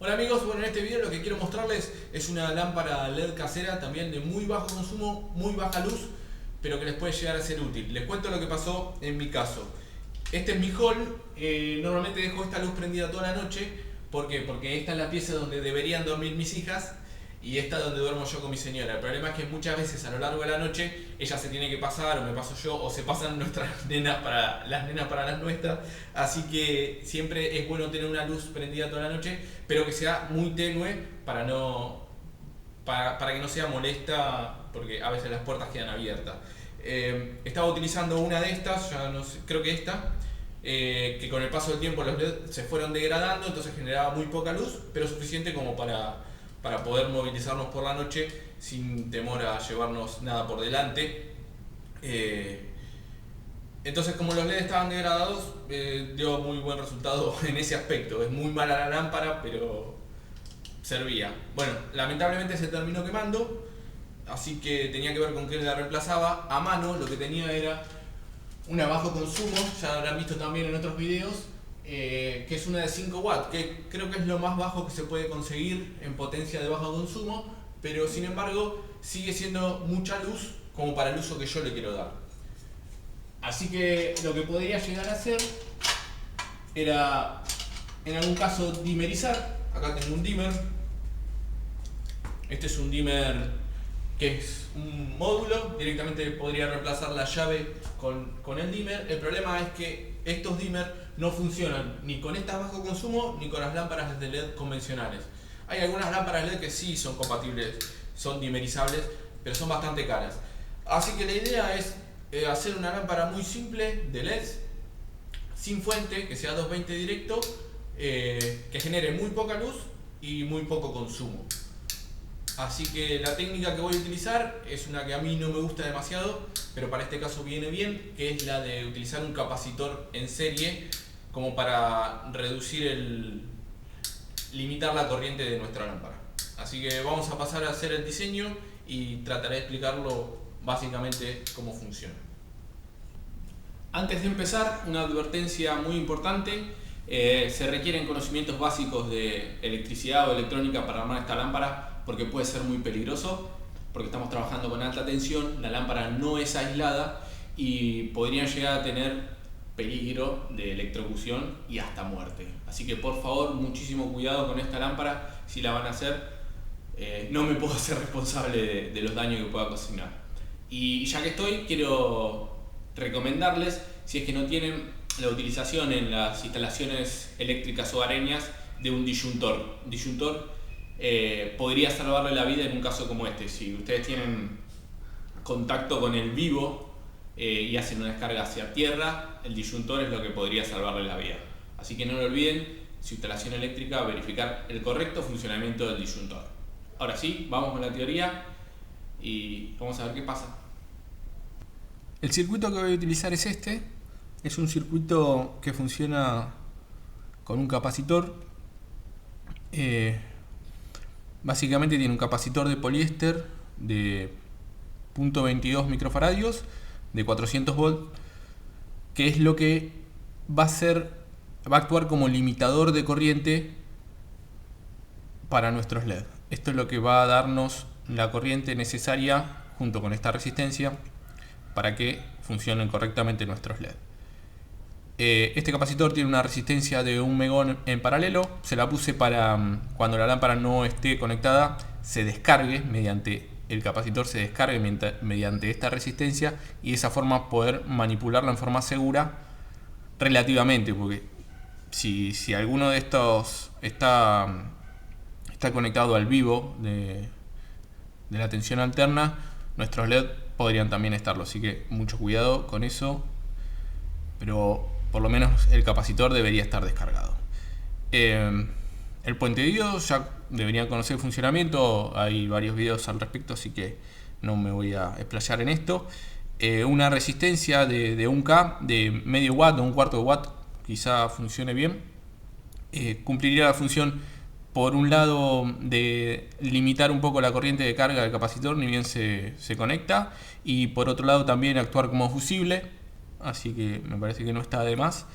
Hola amigos, bueno, en este video lo que quiero mostrarles es una lámpara LED casera también de muy bajo consumo, muy baja luz, pero que les puede llegar a ser útil. Les cuento lo que pasó en mi caso. Este es mi hall, normalmente dejo esta luz prendida toda la noche. ¿Por qué? Porque esta es la pieza donde deberían dormir mis hijas y esta es donde duermo yo con mi señora. El problema es que muchas veces a lo largo de la noche ella se tiene que pasar, o me paso yo, o se pasan nuestras nenas para las nuestras. Así que siempre es bueno tener una luz prendida toda la noche, pero que sea muy tenue para que no sea molesta, porque a veces las puertas quedan abiertas. Estaba utilizando una de estas, ya no sé, creo que esta, que con el paso del tiempo los LED se fueron degradando, entonces generaba muy poca luz, pero suficiente como para poder movilizarnos por la noche sin temor a llevarnos nada por delante. Entonces, como los LED estaban degradados, dio muy buen resultado en ese aspecto. Es muy mala la lámpara, pero servía. Bueno, lamentablemente se terminó quemando, así que tenía que ver con qué la reemplazaba. A mano lo que tenía era una bajo consumo, ya habrán visto también en otros videos, que es una de 5 watts, que creo que es lo más bajo que se puede conseguir en potencia de bajo consumo, pero sin embargo sigue siendo mucha luz como para el uso que yo le quiero dar. Así que lo que podría llegar a hacer era, en algún caso, dimerizar. Acá tengo un dimmer. Este es un dimmer que es un módulo, directamente podría reemplazar la llave con el dimmer. El problema es que estos dimmer no funcionan ni con estas bajo consumo ni con las lámparas de LED convencionales. Hay algunas lámparas LED que sí son compatibles, son dimerizables, pero son bastante caras. Así que la idea es hacer una lámpara muy simple de LED, sin fuente, que sea 220 directo, que genere muy poca luz y muy poco consumo. Así que la técnica que voy a utilizar es una que a mí no me gusta demasiado, pero para este caso viene bien, que es la de utilizar un capacitor en serie como para limitar la corriente de nuestra lámpara. Así que vamos a pasar a hacer el diseño y trataré de explicarlo básicamente cómo funciona. Antes de empezar, una advertencia muy importante. Se requieren conocimientos básicos de electricidad o electrónica para armar esta lámpara, porque puede ser muy peligroso, porque estamos trabajando con alta tensión, la lámpara no es aislada y podrían llegar a tener peligro de electrocución y hasta muerte. Así que por favor, muchísimo cuidado con esta lámpara si la van a hacer. No me puedo hacer responsable de los daños que pueda ocasionar. Y ya que estoy, quiero recomendarles, si es que no tienen, la utilización en las instalaciones eléctricas hogareñas de un disyuntor. Un disyuntor podría salvarle la vida en un caso como este. Si ustedes tienen contacto con el vivo y hacen una descarga hacia tierra, el disyuntor es lo que podría salvarle la vida. Así que no lo olviden, su instalación eléctrica, verificar el correcto funcionamiento del disyuntor. Ahora sí, vamos con la teoría y vamos a ver qué pasa. El circuito que voy a utilizar es este. Es un circuito que funciona con un capacitor. Básicamente tiene un capacitor de poliéster de 0.22 microfaradios de 400 volts, que es lo que va a actuar como limitador de corriente para nuestros LED. Esto es lo que va a darnos la corriente necesaria junto con esta resistencia para que funcionen correctamente nuestros LED. Este capacitor tiene una resistencia de 1 megón en paralelo. Se la puse para cuando la lámpara no esté conectada se descargue el capacitor se descargue mediante esta resistencia, y de esa forma poder manipularla en forma segura relativamente, porque si alguno de estos está conectado al vivo de la tensión alterna, nuestros LED podrían también estarlo, así que mucho cuidado con eso, pero por lo menos el capacitor debería estar descargado. El puente diodo ya deberían conocer el funcionamiento, hay varios videos al respecto, así que no me voy a explayar en esto. Una resistencia de 1K, de medio watt o un cuarto de watt, quizá funcione bien. Cumpliría la función, por un lado, de limitar un poco la corriente de carga del capacitor ni bien se conecta, y por otro lado también actuar como fusible, así que me parece que no está de más.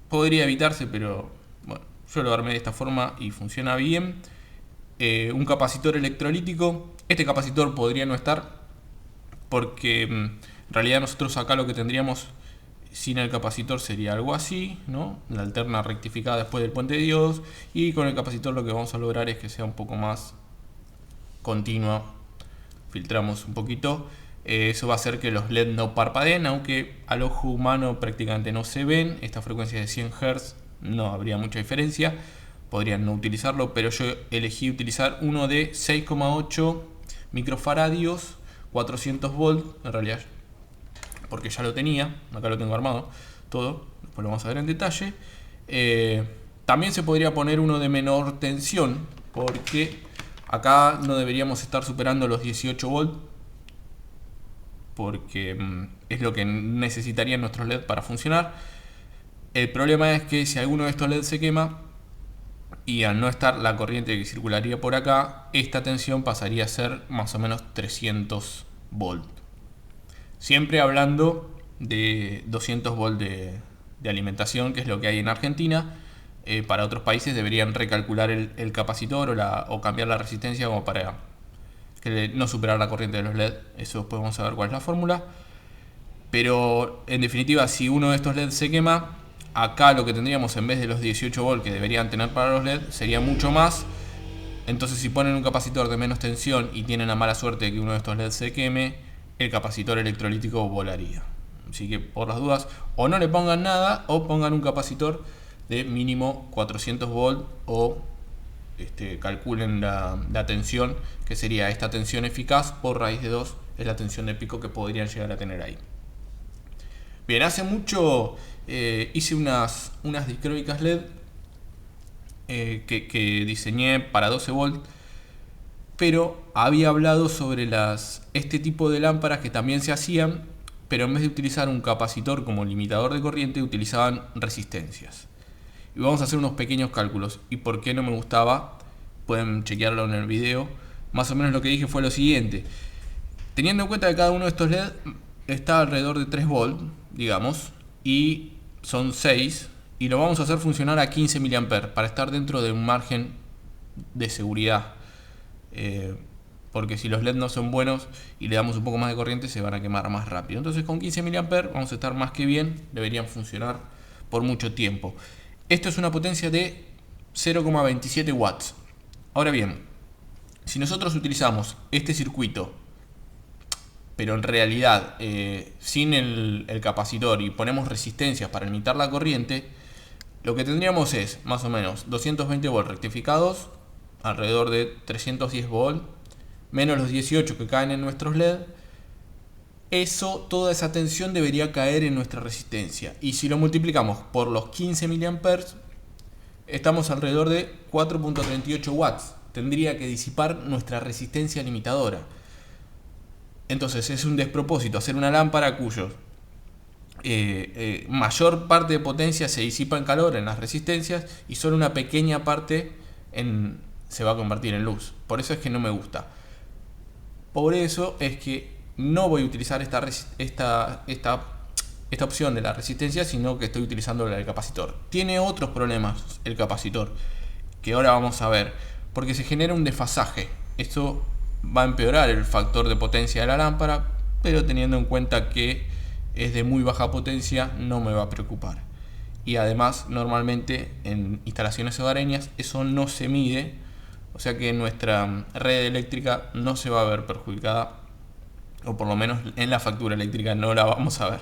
Podría evitarse, pero bueno, Yo lo armé de esta forma y funciona bien. Un capacitor electrolítico. Este capacitor podría no estar porque en realidad nosotros acá lo que tendríamos sin el capacitor sería algo así, ¿no? La alterna rectificada después del puente de diodos, y con el capacitor lo que vamos a lograr es que sea un poco más continua. Filtramos un poquito. Eso va a hacer que los LED no parpadeen, aunque al ojo humano prácticamente no se ven. Esta frecuencia de 100 Hz no habría mucha diferencia. Podrían no utilizarlo, pero yo elegí utilizar uno de 6,8 microfaradios, 400 volts, en realidad, porque ya lo tenía. Acá lo tengo armado todo, después lo vamos a ver en detalle. También se podría poner uno de menor tensión, porque acá no deberíamos estar superando los 18 volts, porque es lo que necesitarían nuestros LED para funcionar. El problema es que si alguno de estos LED se quema, y al no estar la corriente que circularía por acá, esta tensión pasaría a ser más o menos 300 volts. Siempre hablando de 200 volts de alimentación, que es lo que hay en Argentina. Para otros países deberían recalcular el capacitor o cambiar la resistencia como para que no superar la corriente de los LED. Eso después vamos a ver cuál es la fórmula. Pero en definitiva, si uno de estos LED se quema, acá lo que tendríamos en vez de los 18 volts que deberían tener para los LED sería mucho más. Entonces, si ponen un capacitor de menos tensión y tienen la mala suerte de que uno de estos LED se queme, el capacitor electrolítico volaría. Así que por las dudas, o no le pongan nada o pongan un capacitor de mínimo 400 volts o calculen la tensión, que sería esta tensión eficaz por raíz de 2, es la tensión de pico que podrían llegar a tener ahí. Bien, hace mucho hice unas dicróicas LED que diseñé para 12 volts, pero había hablado sobre este tipo de lámparas que también se hacían, pero en vez de utilizar un capacitor como limitador de corriente, utilizaban resistencias. Y vamos a hacer unos pequeños cálculos. ¿Y por qué no me gustaba? Pueden chequearlo en el video. Más o menos lo que dije fue lo siguiente. Teniendo en cuenta que cada uno de estos LED está alrededor de 3 volts, digamos, y son 6, y lo vamos a hacer funcionar a 15 mA para estar dentro de un margen de seguridad. Porque si los LED no son buenos y le damos un poco más de corriente, se van a quemar más rápido. Entonces con 15 mA vamos a estar más que bien, deberían funcionar por mucho tiempo. Esto es una potencia de 0,27 watts. Ahora bien, si nosotros utilizamos este circuito, pero en realidad sin el capacitor, y ponemos resistencias para limitar la corriente, lo que tendríamos es más o menos 220 volts rectificados, alrededor de 310 volts, menos los 18 que caen en nuestros LED. Toda esa tensión debería caer en nuestra resistencia, y si lo multiplicamos por los 15 mA, estamos alrededor de 4.38 watts. Tendría que disipar nuestra resistencia limitadora. Entonces es un despropósito hacer una lámpara cuyo mayor parte de potencia se disipa en calor en las resistencias y solo una pequeña parte se va a convertir en luz. Por eso es que no me gusta. Por eso es que no voy a utilizar esta opción de la resistencia, sino que estoy utilizando la del capacitor. Tiene otros problemas el capacitor, que ahora vamos a ver, porque se genera un desfasaje. Esto va a empeorar el factor de potencia de la lámpara, pero teniendo en cuenta que es de muy baja potencia, no me va a preocupar. Y además, normalmente en instalaciones hogareñas eso no se mide, o sea que nuestra red eléctrica no se va a ver perjudicada, o por lo menos en la factura eléctrica no la vamos a ver.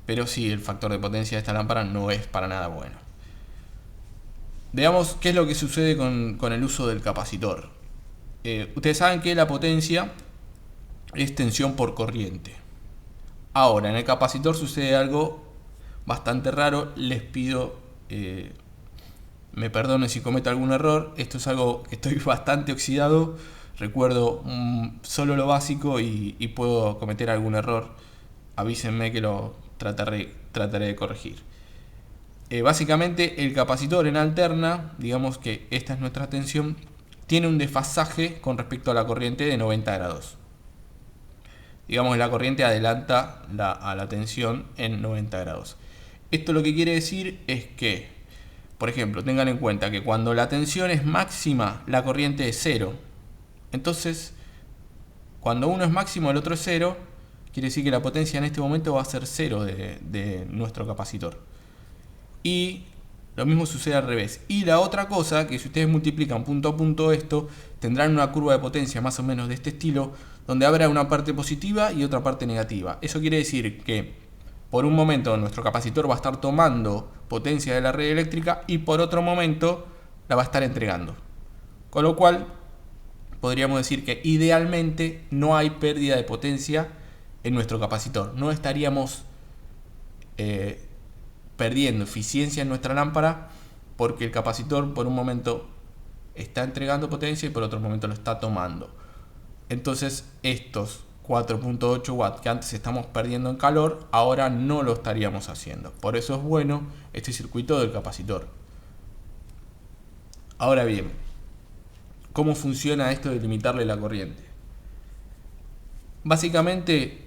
Pero sí, el factor de potencia de esta lámpara no es para nada bueno. Veamos qué es lo que sucede con el uso del capacitor. Ustedes saben que la potencia es tensión por corriente. Ahora, en el capacitor sucede algo bastante raro. Les pido me perdonen si cometo algún error. Esto es algo que estoy bastante oxidado. Recuerdo solo lo básico y puedo cometer algún error. Avísenme que lo trataré de corregir. Básicamente el capacitor en alterna, digamos que esta es nuestra tensión, tiene un desfasaje con respecto a la corriente de 90 grados. Digamos que la corriente adelanta a la tensión en 90 grados. Esto lo que quiere decir es que por ejemplo, tengan en cuenta que cuando la tensión es máxima, la corriente es 0. Entonces, cuando uno es máximo, el otro es 0, quiere decir que la potencia en este momento va a ser 0 de nuestro capacitor. Y lo mismo sucede al revés. Y la otra cosa, que si ustedes multiplican punto a punto esto, tendrán una curva de potencia más o menos de este estilo, donde habrá una parte positiva y otra parte negativa. Eso quiere decir que por un momento nuestro capacitor va a estar tomando potencia de la red eléctrica y por otro momento la va a estar entregando. Con lo cual, podríamos decir que idealmente no hay pérdida de potencia en nuestro capacitor. No estaríamos perdiendo eficiencia en nuestra lámpara porque el capacitor por un momento está entregando potencia y por otro momento lo está tomando. Entonces estos 4.8 watts que antes estamos perdiendo en calor, ahora no lo estaríamos haciendo. Por eso es bueno este circuito del capacitor. Ahora bien, ¿cómo funciona esto de limitarle la corriente? Básicamente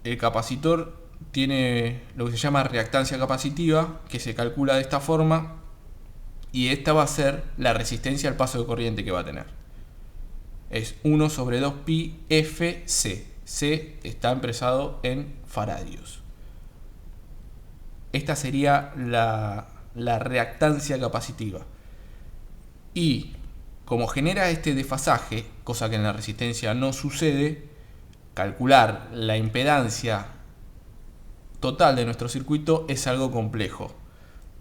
el capacitor tiene lo que se llama reactancia capacitiva, que se calcula de esta forma, y esta va a ser la resistencia al paso de corriente que va a tener. Es 1 sobre 2pi FC. C está expresado en faradios. Esta sería la reactancia capacitiva. Y como genera este desfasaje, cosa que en la resistencia no sucede, calcular la impedancia total de nuestro circuito es algo complejo.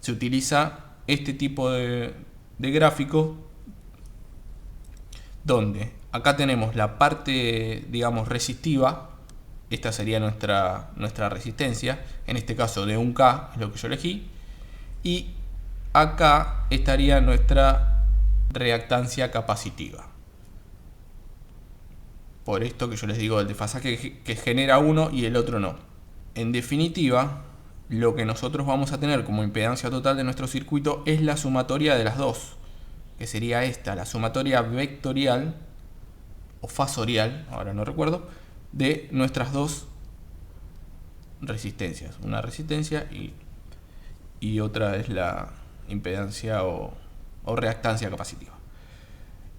Se utiliza este tipo de gráfico donde acá tenemos la parte, digamos, resistiva. Esta sería nuestra resistencia, en este caso de 1K es lo que yo elegí, y acá estaría nuestra reactancia capacitiva. Por esto que yo les digo, el desfasaje que genera uno y el otro no. En definitiva, lo que nosotros vamos a tener como impedancia total de nuestro circuito es la sumatoria de las dos, que sería esta, la sumatoria vectorial o fasorial, ahora no recuerdo, de nuestras dos resistencias. Una resistencia y otra es la impedancia o reactancia capacitiva.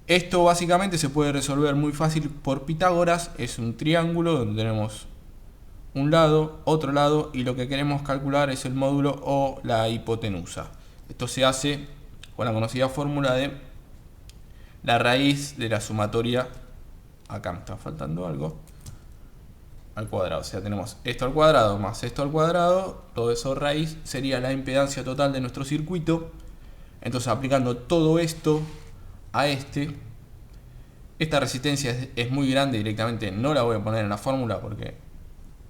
Esto básicamente se puede resolver muy fácil por Pitágoras. Es un triángulo donde tenemos un lado, otro lado, y lo que queremos calcular es el módulo o la hipotenusa. Esto se hace con la conocida fórmula de la raíz de la sumatoria, acá me está faltando algo, al cuadrado. O sea, tenemos esto al cuadrado más esto al cuadrado, todo eso raíz sería la impedancia total de nuestro circuito. Entonces, aplicando todo esto a esta resistencia es muy grande, directamente no la voy a poner en la fórmula porque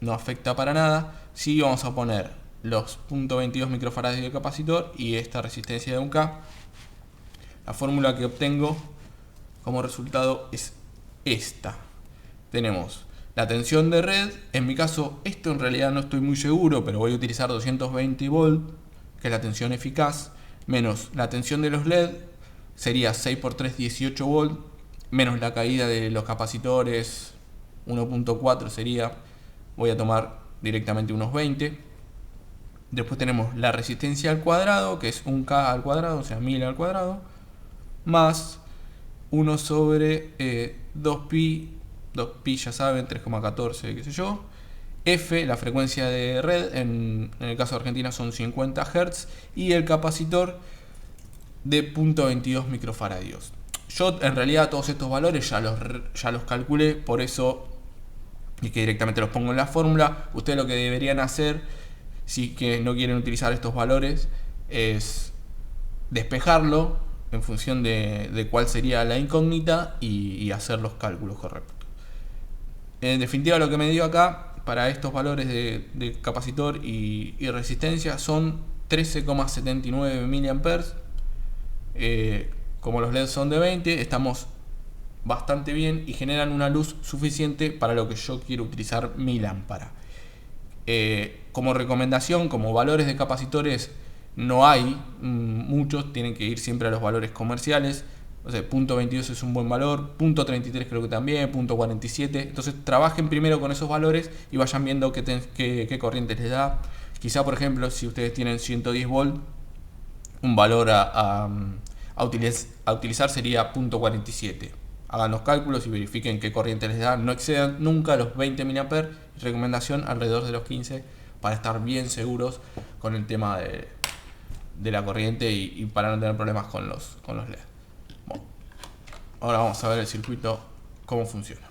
no afecta para nada. Sí vamos a poner los 0.22 microfaradios del capacitor y esta resistencia de 1K. La fórmula que obtengo como resultado es esta. Tenemos la tensión de red, en mi caso esto en realidad no estoy muy seguro, pero voy a utilizar 220 volt, que es la tensión eficaz, menos la tensión de los LED, sería 6 por 3, 18 volt, menos la caída de los capacitores, 1.4 sería, voy a tomar directamente unos 20. Después tenemos la resistencia al cuadrado, que es 1K al cuadrado, o sea 1000 al cuadrado, más 1 sobre 2pi ya saben, 3,14, qué sé yo. F, la frecuencia de red, en el caso de Argentina son 50 Hz, y el capacitor de 0.22 microfaradios. Yo en realidad todos estos valores ya los calculé, por eso es que directamente los pongo en la fórmula. Ustedes lo que deberían hacer, si que no quieren utilizar estos valores, es despejarlo en función de cuál sería la incógnita y hacer los cálculos correctos. En definitiva, lo que me dio acá para estos valores de capacitor y resistencia son 13,79 mA. Como los LED son de 20, estamos bastante bien y generan una luz suficiente para lo que yo quiero utilizar mi lámpara. Como recomendación, como valores de capacitores no hay muchos, tienen que ir siempre a los valores comerciales. O sea, 0.22 es un buen valor, 0.33 creo que también, 0.47. Entonces trabajen primero con esos valores y vayan viendo qué corrientes les da, Quizá, por ejemplo, si ustedes tienen 110 volt, un valor a utilizar sería 0.47. Hagan los cálculos y verifiquen qué corriente les da. No excedan nunca los 20 mA. Recomendación alrededor de los 15 para estar bien seguros con el tema de la corriente y para no tener problemas con los LED. Bueno, ahora vamos a ver el circuito cómo funciona.